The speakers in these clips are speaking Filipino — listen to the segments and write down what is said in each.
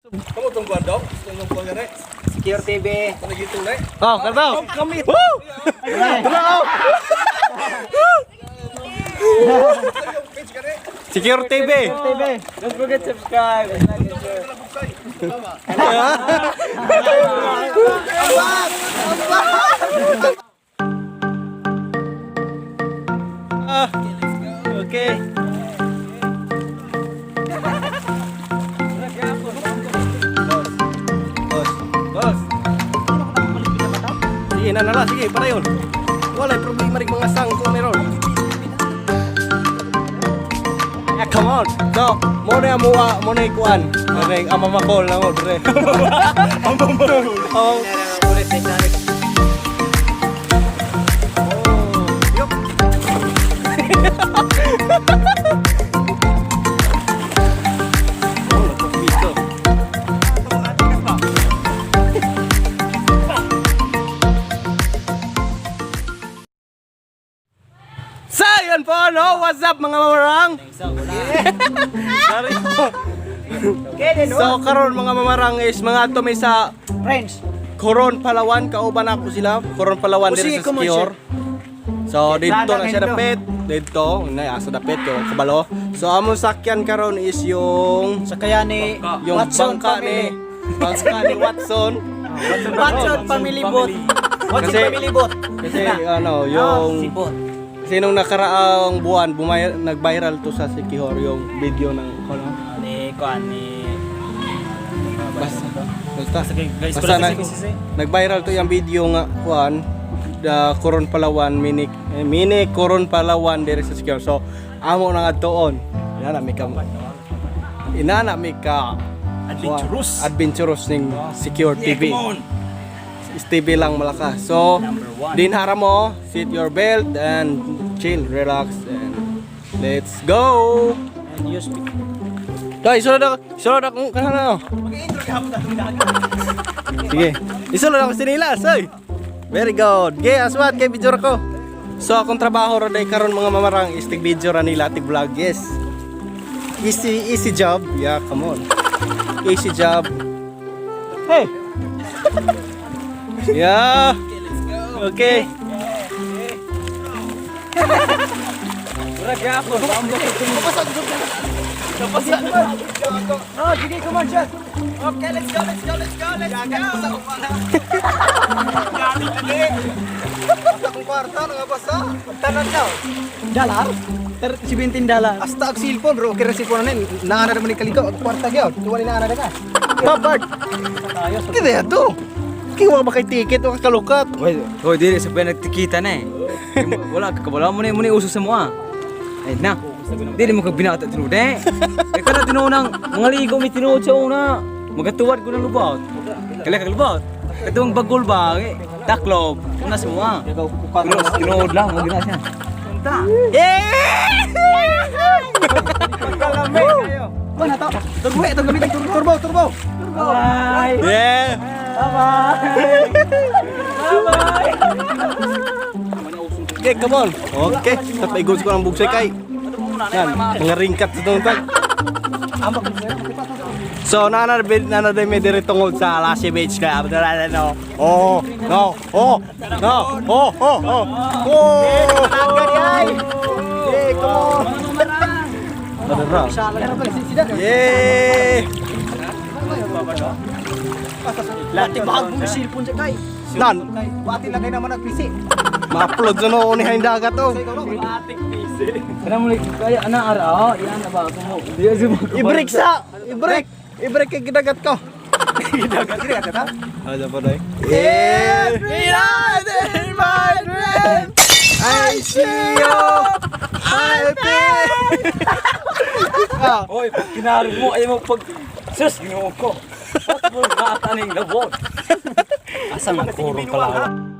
Kamu tungguan dong, tungguan gak nek? Secure TV. Mana gitu nek? Oh, kataw. Kami. Woo! Tunaw. Page ka nek? Secure TV. TV. Don't forget subscribe. Okay. Boss. Sige na nala, sige, para yun. Walay problema rin mga sangko meron. Come on. So, muna yung muna yung kuhan. Ang mamakol na mo, dre. Ang mamakol. Oh. Yup. Oh, nagpapito. So, yun po, no? What's up, mga mamarang? Sorry po. So, karon mga mamarang is mga to may sa Friends. Coron, Palawan. Kauban ako sila. Coron, Palawan, dito sa Secure. So, dito na siya dapit. Dito, nasa dapit yung kabalo. So, among sakyan karon is yung Sakaya ni yung Watson bangka ni Watson. Watson Family Boat. Watson Kasi- Family Boat. Kasi ano, yung Sipot. kasi nung nakaraang buwan nag-viral to sa Secure yung video ng ano. Ni Kuan ni Basta guys, basta nag-viral to yung video nga kuan the Coron Palawan mini Coron Palawan dire sa Secure. So amo na nga doon. Inana mi ka adventurous ning Secure TV. TV lang malakas. So, din hara mo, sit your belt and chill, relax and let's go. and you speak. Dai, isulod ako kana. Sige. Isulod ako sinilas, oy. Very good. Okay, aswat kay video ko. So, akong trabaho ra day karon mga mamarang is tig video ra nila, tig vlog. Yes. Easy job. Yeah, come on. Easy job. Hey. Yeah. Okay. Oh, sige, come on, shot. Okay, let's go. Akong kwarta, nangabasa. Tanan daw. Dalar? $17. Hasta ang cellphone bro, kira cellphone na naana naman yung kaliko, ang kwarta gyud. Tuwa ni naana na ka. Babard. Kaya yan to. Kaya ba kay ticket o kakalukat? Hoy, dili sa nagtikita na eh. Wala mo na uso sa mga. Ay na. Dili mo kag binata tinuod eh. Eh kana tinuunang mga ligo mi tinuod sa una. Magatuwad ko ng lubot. Kala kag lubot. Katong bagol ba eh. Taklob. Kuna sa mga. Tinuod lang mo gina siya. Kalame kayo. Mana to? Turbo. Bye. Yeah. Bye-bye. Bye-bye. Okay, come on. Okay. Tapos igos ko ng bugsay kay. Yan, mga ringkat sa tungtag. So, nana day may diri tungod sa Lassie Beach kaya no. Oh. Hey, come on. Yeah. Lati bagong cellphone siya kay. Nan, Pati lagay naman ang PC. ma-upload sa noon ni dagat to. Kana mo kaya ana ara. Yan na ba mo. Di sa I-break sa. I-break kay gidagat ko. Dagat diri ata ta. Ada pa dai. Yeah. United my friend. I see you. I feel. Hoy, pag kinari mo ay mo pag sus ginoo ko. Mo gataning labot. Asa man Coron Palawan.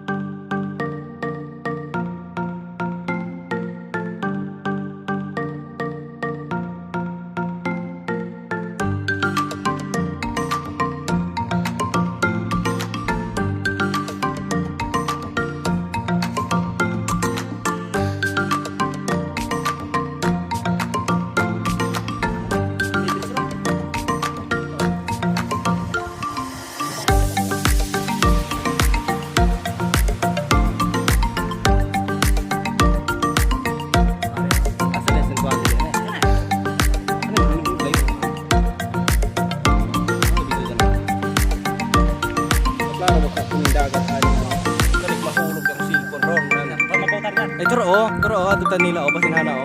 Karo ato ta nila basinhana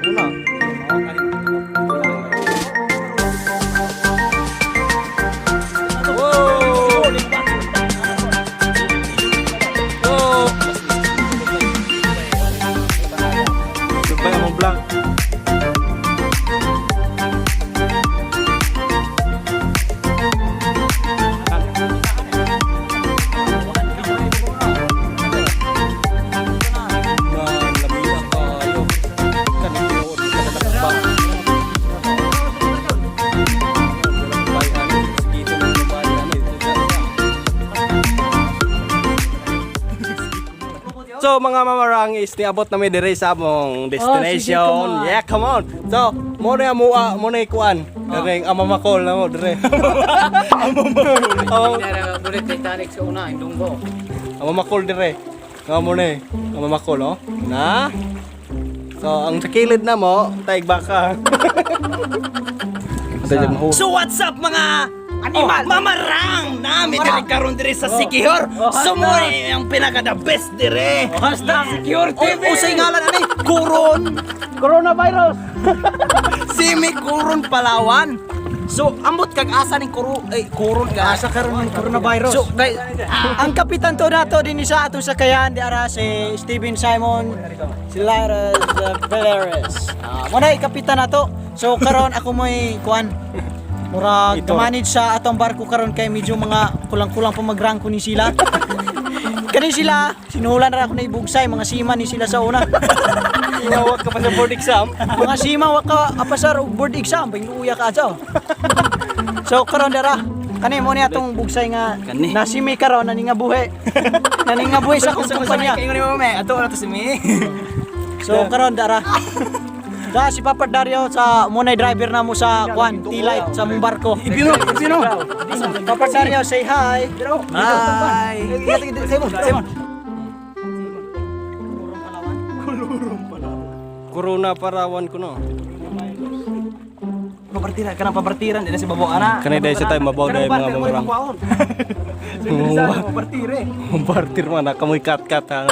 Una. So mga mamarangis, niabot na may dire sa among destination. Yeah, come on. So, mo na kuan. Kareng amamakol na mo dire. Oh, Bulit Titanic sa una, yung dunggo. amamakol dire. Nga mo na amamakol, oh. Na. So, ang sa kilid na mo, taig baka. So what's up mga animal? Mamarang namin diri karon diri sa Sikihor. Sumuri ang pinaka the best diri. Hasta security. Usay ngalan ani? Kuron. Coronavirus. Simi Kuron Palawan. So ambot kag asa ning kuron ka asa karon ng coronavirus. So guys, ang kapitan to nato din sa ato sa kayan di ara si Steven Simon Silares Valeres. Muna kapitan nato. So karon ako mo'y kuan mura manage sa atong barko karon kay medyo mga kulang-kulang pa magrangko ni sila. Kani sila sinuhulan ra ako na ibugsay mga seaman ni sila sa una. Inawag ka pa sa board exam. Mga seaman wa ka apasar og board exam bing uya ka ato. So karon dara kani mo ni atong bugsay nga nasimi karon nani nga buhi. Nani nga buhi sa akong kumpanya. Kayo ni mame, ato na to si mi. So karon dara. Da si Papa Dario sa munay driver na mo sa kwan, T-Light sa mong barko. Sino? Papa Dario, say hi. Hi. Simon. Corona parawan ko no. Papartiran din si babaw ana. Kanay dahil sa tayo mabaw dahil mga mamarang. Partir man kamoy kat-kat ha.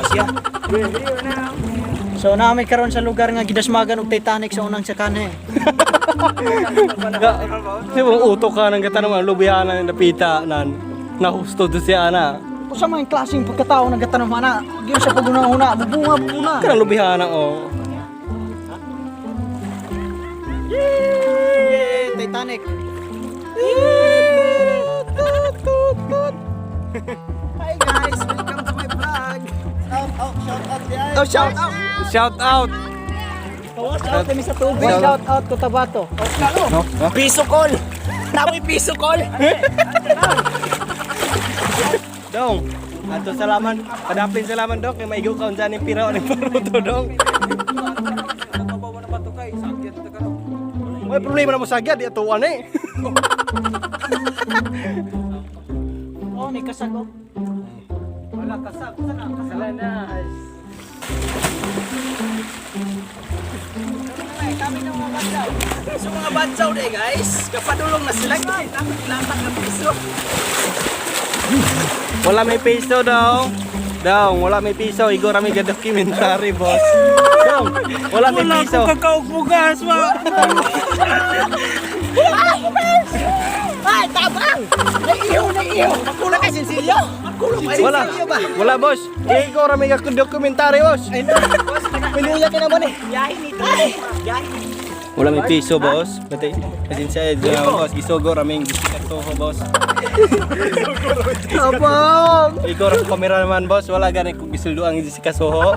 So namin karon sa lugar nga gidasmagan og Titanic sa unang sakane. Di ba utok ka ng gata naman, lubihanan ng napita nan nahusto doon siya na. Usa man klaseng pagkatao ng gatanong mana, giyon sa paguna-una, bubunga. Kanang lubihanan o. Yay! Titanic. Hi guys, welcome to my vlog. Shout out. Shout out! Shout kami sa tubig. Shout out ko Tabato. Piso call. Namoy piso call. Dong, ato salaman. Kadapin salaman dong kay maigo ka unsa ning piraw ning paruto dong. May problema na mo sagad di atuan eh. Oh, ni kasag. Wala kasag. Sana. Kami ng mga bansaw. So mga bansaw day guys, kapadulong na sila. Dapat ilatag ng piso. Wala may piso dong. Dong, wala may piso. Igo rami ga documentary, boss. Dong, wala may piso. Wala ko kakaugbugas, ma. Ay, tabang! Naiiyaw! Makulang kay Sinsilyo! Wala, boss. Igo rami ga documentary, boss. Pinuya ka naman eh. Yahin nito. Wala may piso, boss. Pati, kasi siya, boss. Isugo raming gisikato, boss. Tabang! Igo rami kamera naman, boss. Wala gani kung gisuldo ang gisikasoho.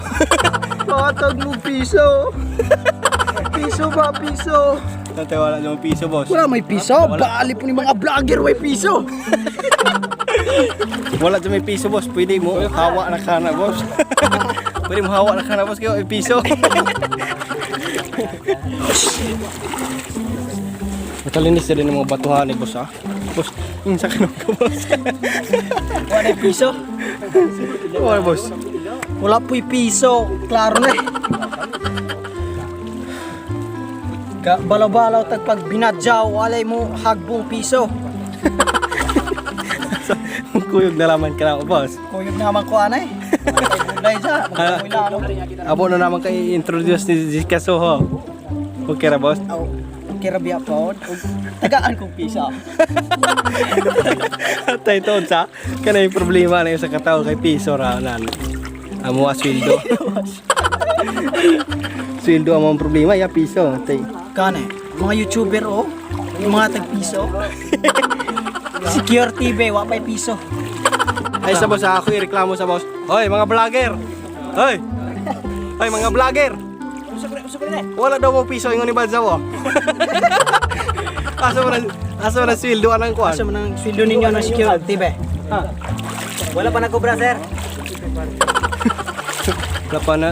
Patag mo piso. Piso ba, piso? Dati wala namang piso, boss. Wala may piso? Baali po ni mga vlogger may piso. Wala dyan may piso, boss. Pwede mo hawa na ka na, boss. Pwede mo hawa na ka na, boss. Kaya may piso. Matalinis na rin ng mga batuhan eh, boss, ha? Boss, yung sa kanong ka, boss. Wala may piso? Wala, boss. Wala po'y piso. Klaro na eh. Balaw-balaw tag pag binadyaw, walay mo hagbong piso. kuyog na laman ka na, boss. Kuyog naman ko anay. Bulay dyan. Abo na naman kay introduce ni Zika Soho. Okay ra, boss? Aw, kirabiya po. Tagaan kong pisa. Tay to sa kanay problema na yung sa katao kay piso ra nan. Amo sweldo. Sweldo ang problema ya piso. Tay. Kane, mga YouTuber oh. Yung mga tag-piso. Secure TV, wapay piso. Ay sa boss ako ireklamo sa boss. Hoy mga vlogger. Hoy. Hoy mga vlogger. Wala daw mo piso ingon ni Bansaw. Asa mo na sweldo anang kuan. Asa man ang sweldo ninyo ng Secure TV? Wala pa nagkobra, sir.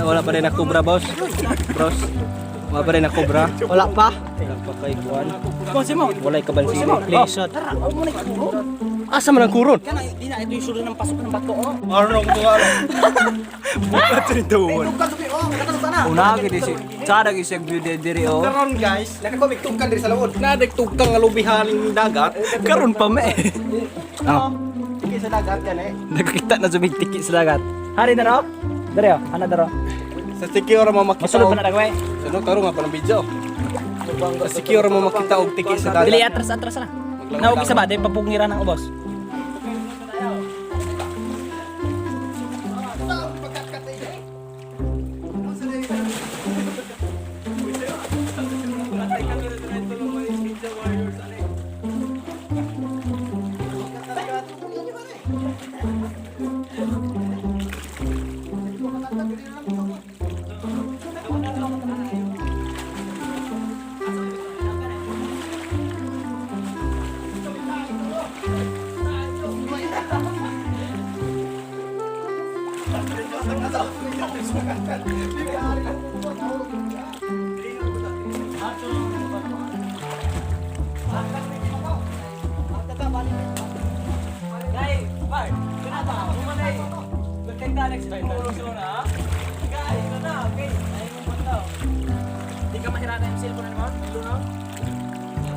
Wala pa rin nakubra boss. Bros. Wala pa rin nakubra. Wala pa. Wala pa kay kuan. Kasi mo. Walay kabansili. Please, shot. Asa man ang kuron? Di na, ito yung sulo ng pasok ng bato oh. Arong ko ano. Bukat rin doon. Una gid si. Sada gid siya beauty diri oh. Karon guys, Nakakabigtong ka diri sa lawod. nadagtug kang alubihaning dagat. Karon pa me. Ano? Sige sa dagat yan eh. Nakakita na sumigtiki sa dagat. Hari na raw. Diri oh, ana daro. Sa secure mo makita. Masulod pa na dagway. Ano taro nga pa ng video. Sa secure mo makita og tiki sa dagat. Dili atras na. Naugi sa ba din papungiran ng ubos.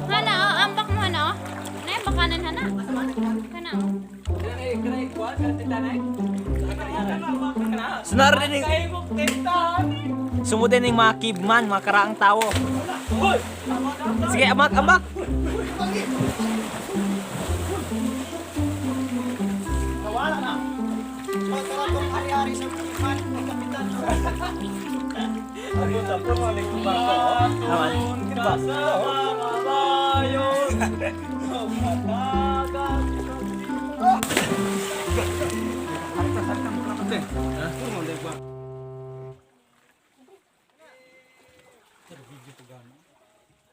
Hana, oh, ambak mo hana, oh. Nay, bakanan hana. Kana, oh. Sunar din sumudin ning mga kibman, mga karaang tao. Sige, ambak. Naman.